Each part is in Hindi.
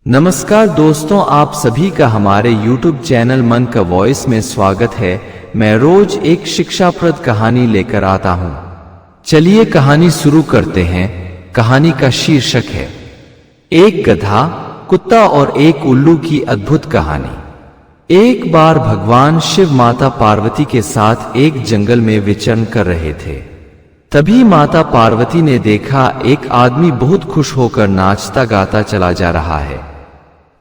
नमस्कार दोस्तों, आप सभी का हमारे YouTube चैनल मन का वॉइस में स्वागत है। मैं रोज एक शिक्षाप्रद कहानी लेकर आता हूं। चलिए कहानी शुरू करते हैं। कहानी का शीर्षक है एक गधा, कुत्ता और एक उल्लू की अद्भुत कहानी। एक बार भगवान शिव माता पार्वती के साथ एक जंगल में विचरण कर रहे थे। तभी माता पार्वती ने देखा एक आदमी बहुत खुश होकर नाचता गाता चला जा रहा है।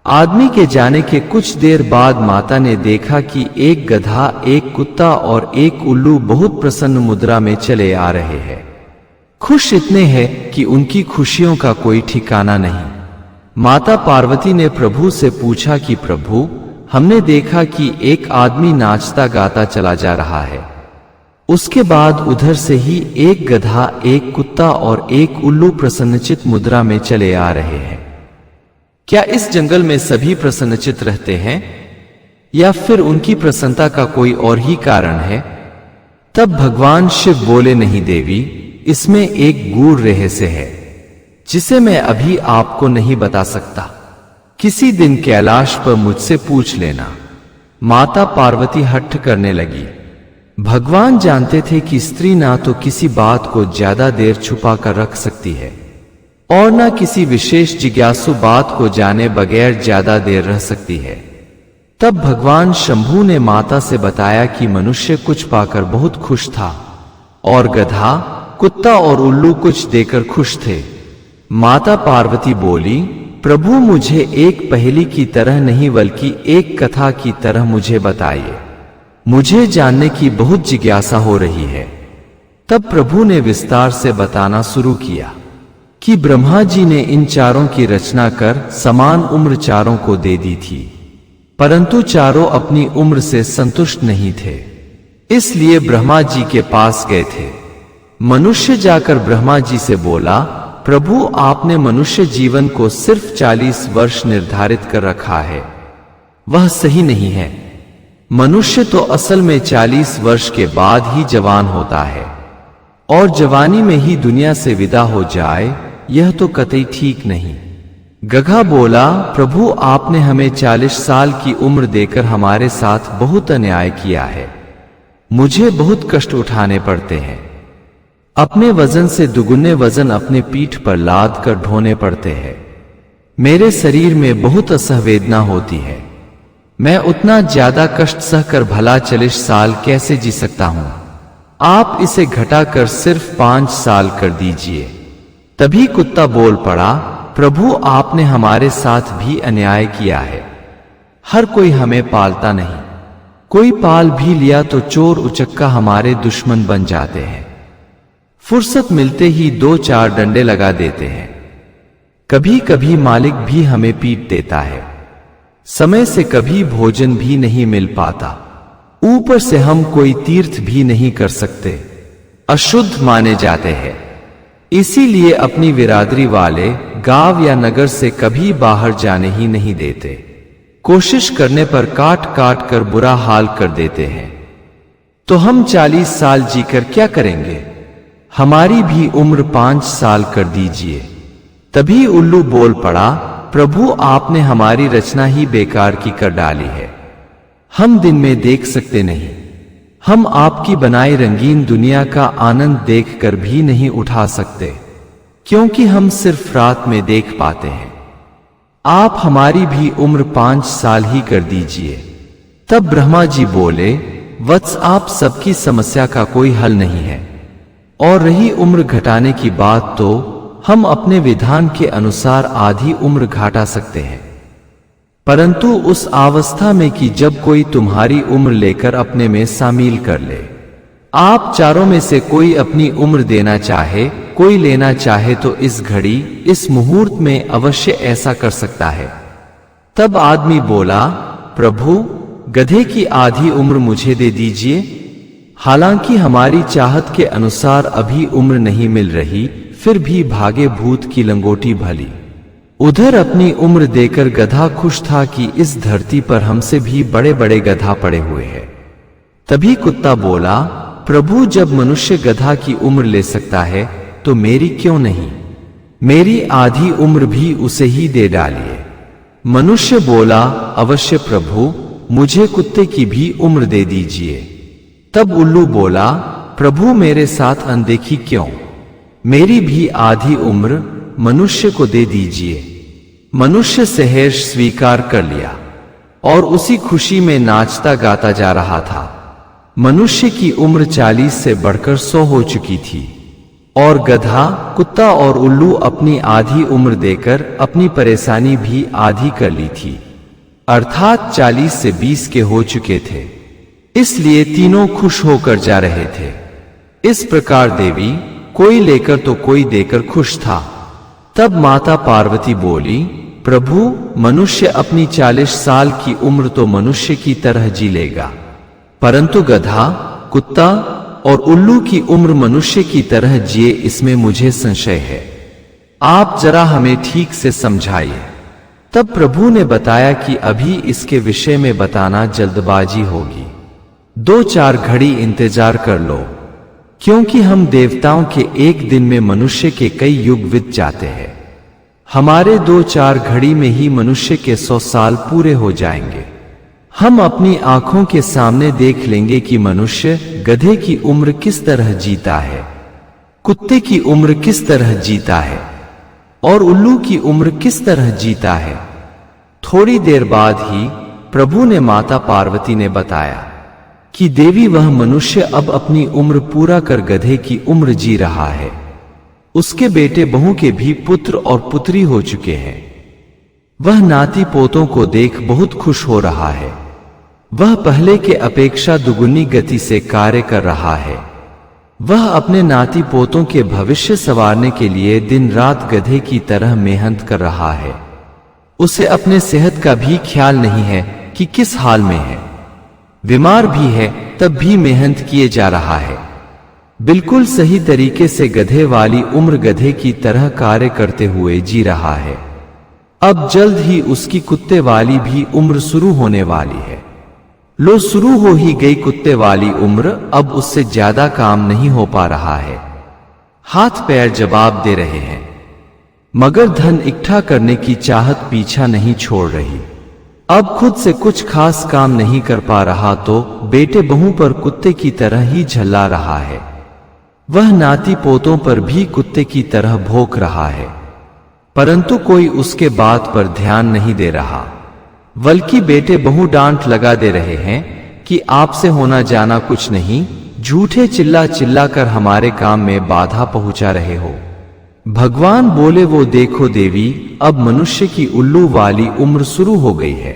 आदमी के जाने के कुछ देर बाद माता ने देखा कि एक गधा, एक कुत्ता और एक उल्लू बहुत प्रसन्न मुद्रा में चले आ रहे हैं। खुश इतने हैं कि उनकी खुशियों का कोई ठिकाना नहीं। माता पार्वती ने प्रभु से पूछा कि प्रभु, हमने देखा कि एक आदमी नाचता गाता चला जा रहा है। उसके बाद उधर से ही एक गधा, एक कुत्ता और एक उल्लू प्रसन्नचित मुद्रा में चले आ रहे हैं। क्या इस जंगल में सभी प्रसन्नचित रहते हैं या फिर उनकी प्रसन्नता का कोई और ही कारण है? तब भगवान शिव बोले, नहीं देवी, इसमें एक गूढ़ रहस्य है जिसे मैं अभी आपको नहीं बता सकता। किसी दिन कैलाश पर मुझसे पूछ लेना। माता पार्वती हट्ठ करने लगी। भगवान जानते थे कि स्त्री ना तो किसी बात को ज्यादा देर छुपा कर रख सकती है और न किसी विशेष जिज्ञासु बात को जाने बगैर ज्यादा देर रह सकती है। तब भगवान शंभू ने माता से बताया कि मनुष्य कुछ पाकर बहुत खुश था और गधा, कुत्ता और उल्लू कुछ देकर खुश थे। माता पार्वती बोली, प्रभु, मुझे एक पहेली की तरह नहीं बल्कि एक कथा की तरह मुझे बताइए। मुझे जानने की बहुत जिज्ञासा हो रही है। तब प्रभु ने विस्तार से बताना शुरू किया कि ब्रह्मा जी ने इन चारों की रचना कर समान उम्र चारों को दे दी थी, परंतु चारों अपनी उम्र से संतुष्ट नहीं थे। इसलिए ब्रह्मा जी के पास गए थे। मनुष्य जाकर ब्रह्मा जी से बोला, प्रभु, आपने मनुष्य जीवन को सिर्फ 40 वर्ष निर्धारित कर रखा है। वह सही नहीं है। मनुष्य तो असल में 40 वर्ष के बाद ही जवान होता है और जवानी में ही दुनिया से विदा हो जाए, यह तो कतई ठीक नहीं। गधा बोला, प्रभु, आपने हमें 40 साल की उम्र देकर हमारे साथ बहुत अन्याय किया है। मुझे बहुत कष्ट उठाने पड़ते हैं। अपने वजन से दुगुने वजन अपने पीठ पर लाद कर ढोने पड़ते हैं। मेरे शरीर में बहुत असहवेदना होती है। मैं उतना ज्यादा कष्ट सहकर भला 40 साल कैसे जी सकता हूं? आप इसे घटाकर सिर्फ 5 साल कर दीजिए। तभी कुत्ता बोल पड़ा, प्रभु, आपने हमारे साथ भी अन्याय किया है। हर कोई हमें पालता नहीं। कोई पाल भी लिया तो चोर उचक्का हमारे दुश्मन बन जाते हैं। फुर्सत मिलते ही 2-4 डंडे लगा देते हैं। कभी कभी मालिक भी हमें पीट देता है। समय से कभी भोजन भी नहीं मिल पाता। ऊपर से हम कोई तीर्थ भी नहीं कर सकते। अशुद्ध माने जाते हैं। इसीलिए अपनी बिरादरी वाले गांव या नगर से कभी बाहर जाने ही नहीं देते। कोशिश करने पर काट काट कर बुरा हाल कर देते हैं। तो हम 40 साल जीकर क्या करेंगे? हमारी भी उम्र 5 साल कर दीजिए। तभी उल्लू बोल पड़ा, प्रभु, आपने हमारी रचना ही बेकार की कर डाली है। हम दिन में देख सकते नहीं। हम आपकी बनाई रंगीन दुनिया का आनंद देखकर भी नहीं उठा सकते, क्योंकि हम सिर्फ रात में देख पाते हैं। आप हमारी भी उम्र 5 साल ही कर दीजिए। तब ब्रह्मा जी बोले, वत्स, आप सबकी समस्या का कोई हल नहीं है। और रही उम्र घटाने की बात, तो हम अपने विधान के अनुसार आधी उम्र घटा सकते हैं, परंतु उस अवस्था में कि जब कोई तुम्हारी उम्र लेकर अपने में शामिल कर ले। आप चारों में से कोई अपनी उम्र देना चाहे, कोई लेना चाहे, तो इस घड़ी, इस मुहूर्त में अवश्य ऐसा कर सकता है। तब आदमी बोला, प्रभु, गधे की आधी उम्र मुझे दे दीजिए। हालांकि हमारी चाहत के अनुसार अभी उम्र नहीं मिल रही, फिर भी भागे भूत की लंगोटी भली। उधर अपनी उम्र देकर गधा खुश था कि इस धरती पर हमसे भी बड़े बड़े गधा पड़े हुए हैं। तभी कुत्ता बोला, प्रभु, जब मनुष्य गधा की उम्र ले सकता है तो मेरी क्यों नहीं? मेरी आधी उम्र भी उसे ही दे डालिए। मनुष्य बोला, अवश्य प्रभु, मुझे कुत्ते की भी उम्र दे दीजिए। तब उल्लू बोला, प्रभु मेरे साथ अनदेखी क्यों, मेरी भी आधी उम्र मनुष्य को दे दीजिए। मनुष्य सहर्ष स्वीकार कर लिया और उसी खुशी में नाचता गाता जा रहा था। मनुष्य की उम्र 40 से बढ़कर 100 हो चुकी थी और गधा, कुत्ता और उल्लू अपनी आधी उम्र देकर अपनी परेशानी भी आधी कर ली थी, अर्थात 40 से 20 के हो चुके थे। इसलिए तीनों खुश होकर जा रहे थे। इस प्रकार देवी कोई लेकर तो कोई देकर खुश था। तब माता पार्वती बोली, प्रभु, मनुष्य अपनी 40 साल की उम्र तो मनुष्य की तरह जी लेगा, परंतु गधा, कुत्ता और उल्लू की उम्र मनुष्य की तरह जिए, इसमें मुझे संशय है। आप जरा हमें ठीक से समझाइए। तब प्रभु ने बताया कि अभी इसके विषय में बताना जल्दबाजी होगी। 2-4 घड़ी इंतजार कर लो, क्योंकि हम देवताओं के एक दिन में मनुष्य के कई युग बीत जाते हैं। हमारे 2-4 घड़ी में ही मनुष्य के 100 साल पूरे हो जाएंगे। हम अपनी आंखों के सामने देख लेंगे कि मनुष्य गधे की उम्र किस तरह जीता है, कुत्ते की उम्र किस तरह जीता है और उल्लू की उम्र किस तरह जीता है। थोड़ी देर बाद ही प्रभु ने माता पार्वती ने बताया कि देवी, वह मनुष्य अब अपनी उम्र पूरा कर गधे की उम्र जी रहा है। उसके बेटे बहू के भी पुत्र और पुत्री हो चुके हैं। वह नाती पोतों को देख बहुत खुश हो रहा है। वह पहले के अपेक्षा दुगुनी गति से कार्य कर रहा है। वह अपने नाती पोतों के भविष्य संवारने के लिए दिन रात गधे की तरह मेहनत कर रहा है। उसे अपने सेहत का भी ख्याल नहीं है कि किस हाल में है। बीमार भी है तब भी मेहनत किए जा रहा है। बिल्कुल सही तरीके से गधे वाली उम्र गधे की तरह कार्य करते हुए जी रहा है। अब जल्द ही उसकी कुत्ते वाली भी उम्र शुरू होने वाली है। लो, शुरू हो ही गई कुत्ते वाली उम्र। अब उससे ज्यादा काम नहीं हो पा रहा है। हाथ पैर जवाब दे रहे हैं, मगर धन इकट्ठा करने की चाहत पीछा नहीं छोड़ रही। अब खुद से कुछ खास काम नहीं कर पा रहा तो बेटे बहू पर कुत्ते की तरह ही झल्ला रहा है। वह नाती पोतों पर भी कुत्ते की तरह भौंक रहा है, परंतु कोई उसके बात पर ध्यान नहीं दे रहा। बल्कि बेटे बहू डांट लगा दे रहे हैं कि आपसे होना जाना कुछ नहीं, झूठे चिल्ला चिल्ला कर हमारे काम में बाधा पहुंचा रहे हो। भगवान बोले, वो देखो देवी, अब मनुष्य की उल्लू वाली उम्र शुरू हो गई है।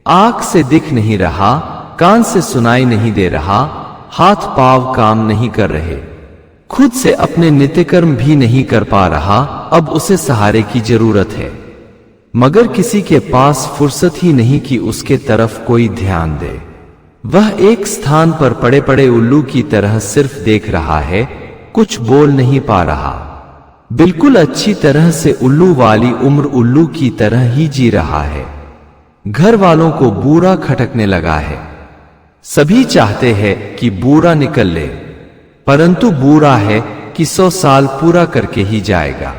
आंख से दिख नहीं रहा, कान से सुनाई नहीं दे रहा, हाथ पांव काम नहीं कर रहे, खुद से अपने नित्यकर्म भी नहीं कर पा रहा। अब उसे सहारे की जरूरत है, मगर किसी के पास फुर्सत ही नहीं कि उसके तरफ कोई ध्यान दे। वह एक स्थान पर पड़े पड़े उल्लू की तरह सिर्फ देख रहा है, कुछ बोल नहीं पा रहा। बिल्कुल अच्छी तरह से उल्लू वाली उम्र उल्लू की तरह ही जी रहा है। घर वालों को बुरा खटकने लगा है। सभी चाहते हैं कि बुरा निकल ले, परंतु बुरा है कि 100 साल पूरा करके ही जाएगा।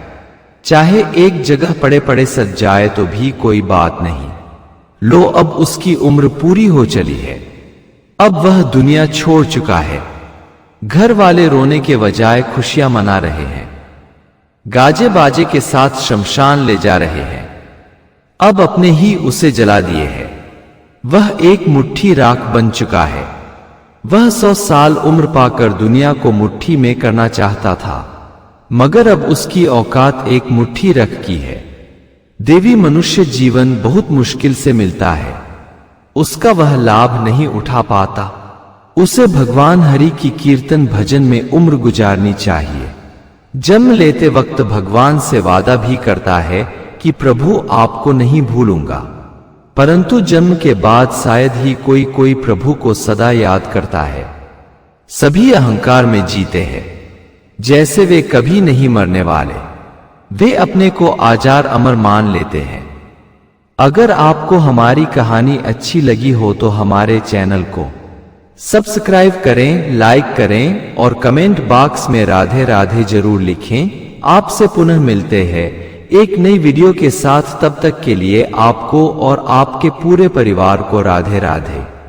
चाहे एक जगह पड़े पड़े सज जाए तो भी कोई बात नहीं। लो, अब उसकी उम्र पूरी हो चली है। अब वह दुनिया छोड़ चुका है। घर वाले रोने के बजाय खुशियां मना रहे हैं, गाजे बाजे के साथ शमशान ले जा रहे हैं। अब अपने ही उसे जला दिए हैं। वह एक मुट्ठी राख बन चुका है। वह 100 साल उम्र पाकर दुनिया को मुट्ठी में करना चाहता था, मगर अब उसकी औकात एक मुट्ठी रख की है। देवी, मनुष्य जीवन बहुत मुश्किल से मिलता है, उसका वह लाभ नहीं उठा पाता। उसे भगवान हरि की कीर्तन भजन में उम्र गुजारनी चाहिए। जन्म लेते वक्त भगवान से वादा भी करता है कि प्रभु आपको नहीं भूलूंगा, परंतु जन्म के बाद शायद ही कोई प्रभु को सदा याद करता है। सभी अहंकार में जीते हैं, जैसे वे कभी नहीं मरने वाले। वे अपने को आजार अमर मान लेते हैं। अगर आपको हमारी कहानी अच्छी लगी हो तो हमारे चैनल को सब्सक्राइब करें, लाइक करें और कमेंट बॉक्स में राधे राधे जरूर लिखें। आपसे पुनः मिलते हैं एक नई वीडियो के साथ। तब तक के लिए आपको और आपके पूरे परिवार को राधे राधे।